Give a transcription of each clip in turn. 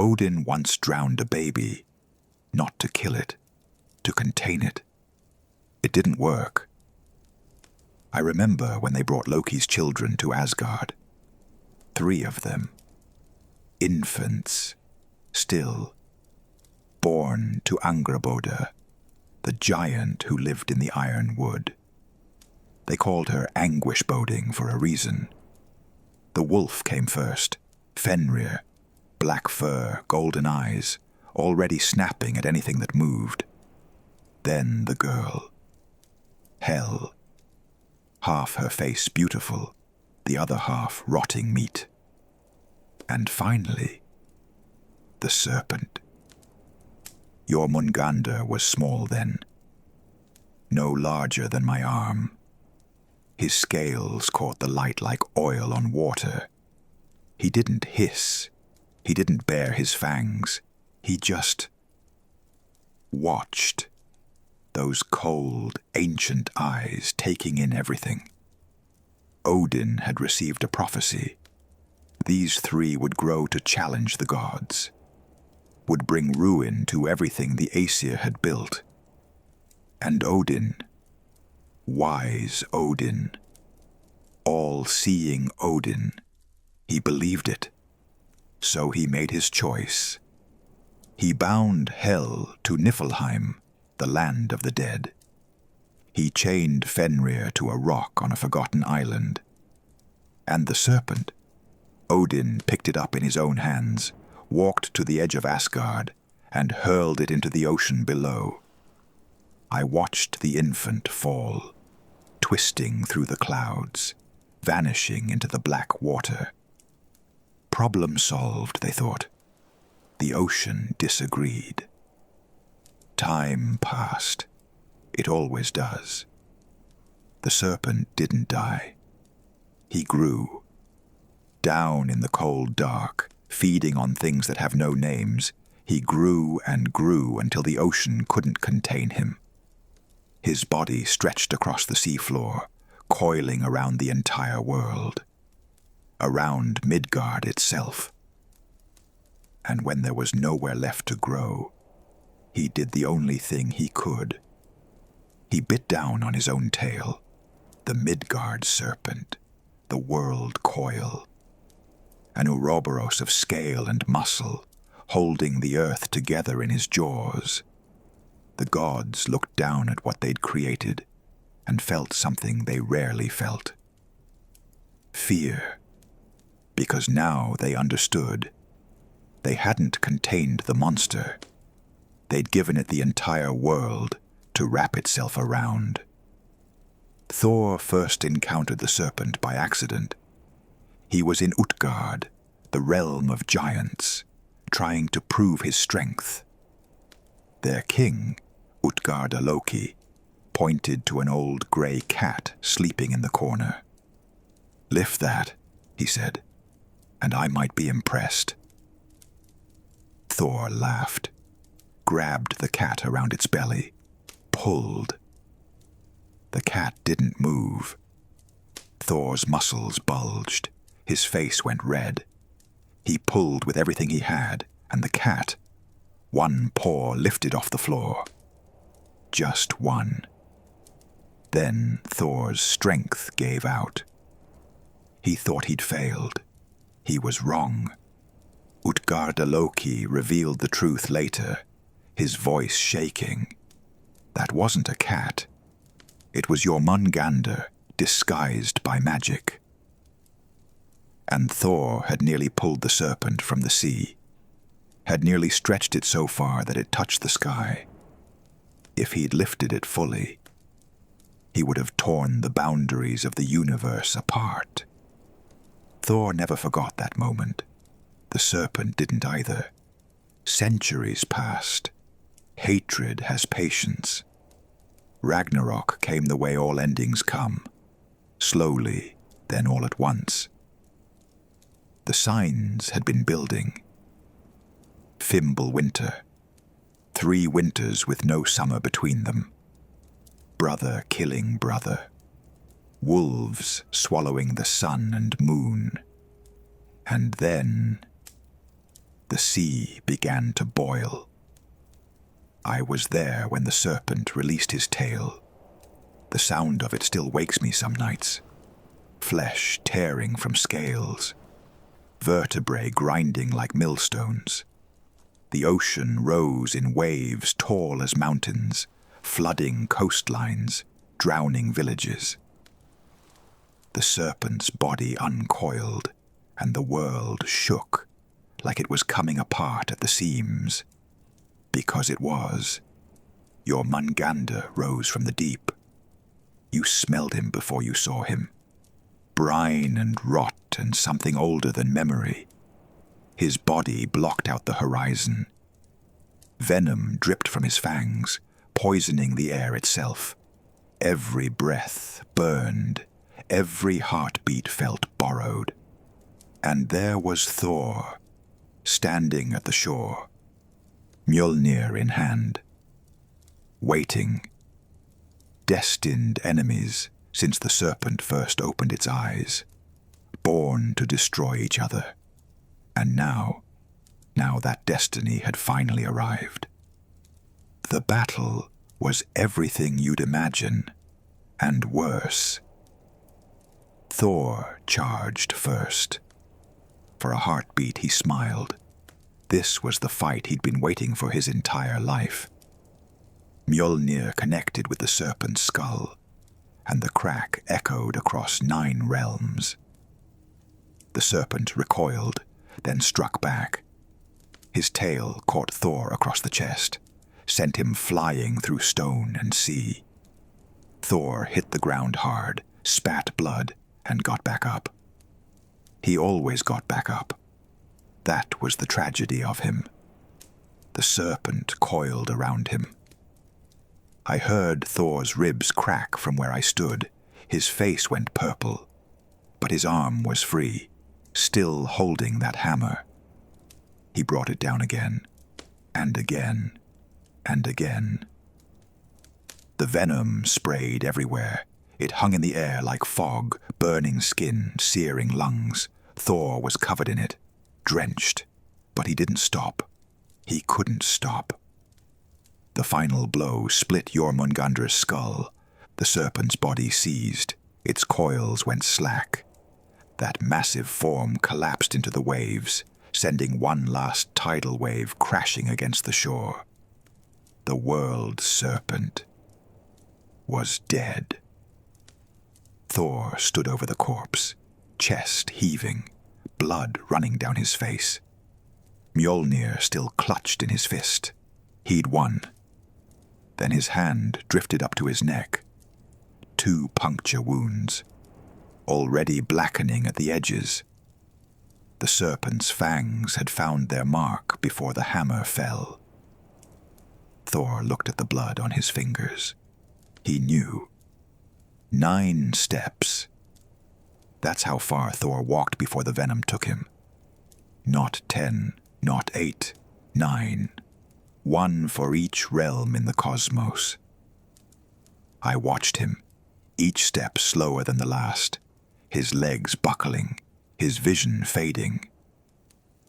Odin once drowned a baby, not to kill it, to contain it. It didn't work. I remember when they brought Loki's children to Asgard. 3 of them. Infants, still. Born to Angrboda, the giant who lived in the iron wood. They called her Anguish-boding for a reason. The wolf came first, Fenrir, black fur, golden eyes, already snapping at anything that moved. Then the girl. Hel. Half her face beautiful, the other half rotting meat. And finally, the serpent. Jormungandr was small then, no larger than my arm. His scales caught the light like oil on water. He didn't hiss. He didn't bare his fangs. He just watched, those cold, ancient eyes taking in everything. Odin had received a prophecy. These 3 would grow to challenge the gods, would bring ruin to everything the Aesir had built. And Odin, wise Odin, all-seeing Odin, he believed it. So he made his choice. He bound Hel to Niflheim, the land of the dead. He chained Fenrir to a rock on a forgotten island. And the serpent, Odin picked it up in his own hands, walked to the edge of Asgard, and hurled it into the ocean below. I watched the infant fall, twisting through the clouds, vanishing into the black water. Problem solved, they thought. The ocean disagreed. Time passed. It always does. The serpent didn't die. He grew. Down in the cold dark, feeding on things that have no names, he grew and grew until the ocean couldn't contain him. His body stretched across the seafloor, coiling around the entire world, around Midgard itself. And when there was nowhere left to grow, he did the only thing he could. He bit down on his own tail, the Midgard serpent, the world coil, an Ouroboros of scale and muscle, holding the earth together in his jaws. The gods looked down at what they'd created and felt something they rarely felt. Fear. Because now they understood. They hadn't contained the monster. They'd given it the entire world to wrap itself around. Thor first encountered the serpent by accident. He was in Utgard, the realm of giants, trying to prove his strength. Their king, Utgard Loki, pointed to an old grey cat sleeping in the corner. "Lift that," he said, "and I might be impressed." Thor laughed, grabbed the cat around its belly, pulled. The cat didn't move. Thor's muscles bulged. His face went red. He pulled with everything he had, and the cat, one paw lifted off the floor. Just one. Then Thor's strength gave out. He thought he'd failed. He was wrong. Utgard Loki revealed the truth later, his voice shaking. That wasn't a cat. It was Jormungandr, disguised by magic. And Thor had nearly pulled the serpent from the sea, had nearly stretched it so far that it touched the sky. If he'd lifted it fully, he would have torn the boundaries of the universe apart. Thor never forgot that moment. The serpent didn't either. Centuries passed. Hatred has patience. Ragnarok came the way all endings come, slowly, then all at once. The signs had been building. Fimble winter. 3 winters with no summer between them. Brother killing brother. Wolves swallowing the sun and moon. And then The sea began to boil. I was there when the serpent released his tail. The sound of it still wakes me some nights. Flesh tearing from scales, vertebrae grinding like millstones. The ocean rose in waves tall as mountains, flooding coastlines, drowning villages. The serpent's body uncoiled, and the world shook like it was coming apart at the seams. Because it was. Jormungandr rose from the deep. You smelled him before you saw him. Brine and rot and something older than memory. His body blocked out the horizon. Venom dripped from his fangs, poisoning the air itself. Every breath burned, every heartbeat felt borrowed. And there was Thor, standing at the shore, Mjolnir in hand, waiting. Destined enemies since the serpent first opened its eyes, born to destroy each other. And now that destiny had finally arrived. The battle was everything you'd imagine, and worse. Thor charged first. For a heartbeat he smiled. This was the fight he'd been waiting for his entire life. Mjolnir connected with the serpent's skull, and the crack echoed across 9 realms. The serpent recoiled, then struck back. His tail caught Thor across the chest, sent him flying through stone and sea. Thor hit the ground hard, spat blood, and got back up. He always got back up. That was the tragedy of him. The serpent coiled around him. I heard Thor's ribs crack from where I stood. His face went purple, but his arm was free, still holding that hammer. He brought it down again, and again, and again. The venom sprayed everywhere. It hung in the air like fog, burning skin, searing lungs. Thor was covered in it, drenched, but he didn't stop. He couldn't stop. The final blow split Jormungandr's skull. The serpent's body seized. Its coils went slack. That massive form collapsed into the waves, sending one last tidal wave crashing against the shore. The world serpent was dead. Thor stood over the corpse, chest heaving, blood running down his face. Mjolnir still clutched in his fist. He'd won. Then his hand drifted up to his neck. 2 puncture wounds, already blackening at the edges. The serpent's fangs had found their mark before the hammer fell. Thor looked at the blood on his fingers. He knew. 9 steps. That's how far Thor walked before the venom took him. Not 10, not 8, 9. 1 for each realm in the cosmos. I watched him, each step slower than the last, his legs buckling, his vision fading.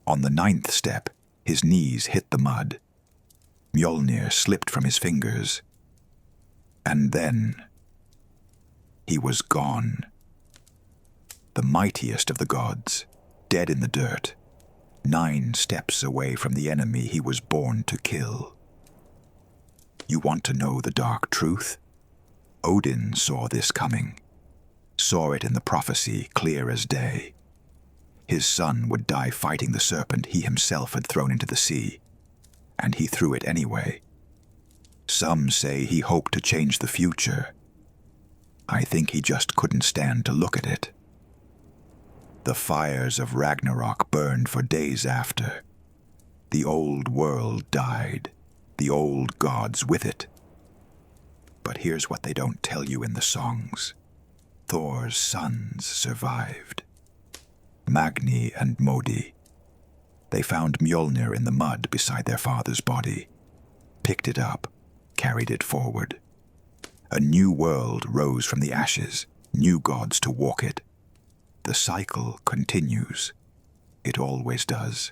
On the 9th step, his knees hit the mud. Mjolnir slipped from his fingers. And then he was gone. The mightiest of the gods, dead in the dirt, 9 steps away from the enemy he was born to kill. You want to know the dark truth? Odin saw this coming, saw it in the prophecy clear as day. His son would die fighting the serpent he himself had thrown into the sea, and he threw it anyway. Some say he hoped to change the future. I think he just couldn't stand to look at it. The fires of Ragnarok burned for days after. The old world died, the old gods with it. But here's what they don't tell you in the songs. Thor's sons survived. Magni and Modi. They found Mjolnir in the mud beside their father's body, picked it up, carried it forward. A new world rose from the ashes, new gods to walk it. The cycle continues. It always does.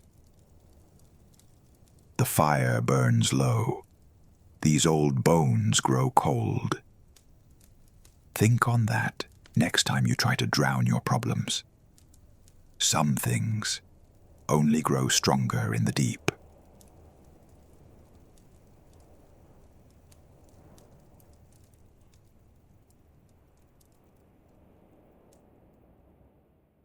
The fire burns low. These old bones grow cold. Think on that next time you try to drown your problems. Some things only grow stronger in the deep.